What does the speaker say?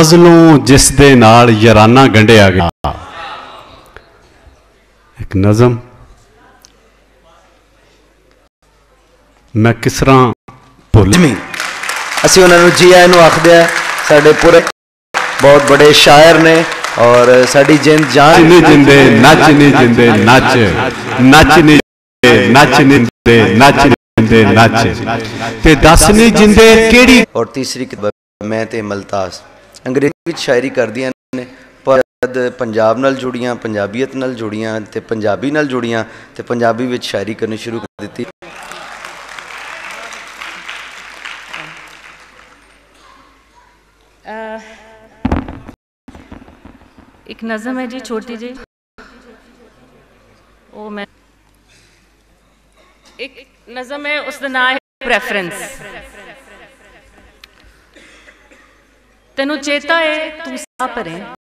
फजलों जिस दे नाल याराना गंढिया गया। एक नज़म मैं किस तरह भुल असी उन्होंने जी आए आखदे साडे पूरे बहुत बड़े शायर ने और साडी जिंद जान नहीं जिंदे नच नहीं जिंदे नच नच नहीं नच नहीं जिंदे नच जिंदे नच ते दस नहीं जिंदे केड़ी। और तीसरी किताब मैं ते मलतास अंग्रेजी शायरी करदियां ने पर पंजाब नाल जुड़ियां पंजाबीयत नाल जुड़ियां ते पंजाबी नाल जुड़ियां ते पंजाबी विच शायरी करनी शुरू कर दी। एक नज़म है जी छोटी जी वो मैं एक नज़म है उसका नाम है प्रेफरेंस। तेनू चेता है तू सा परे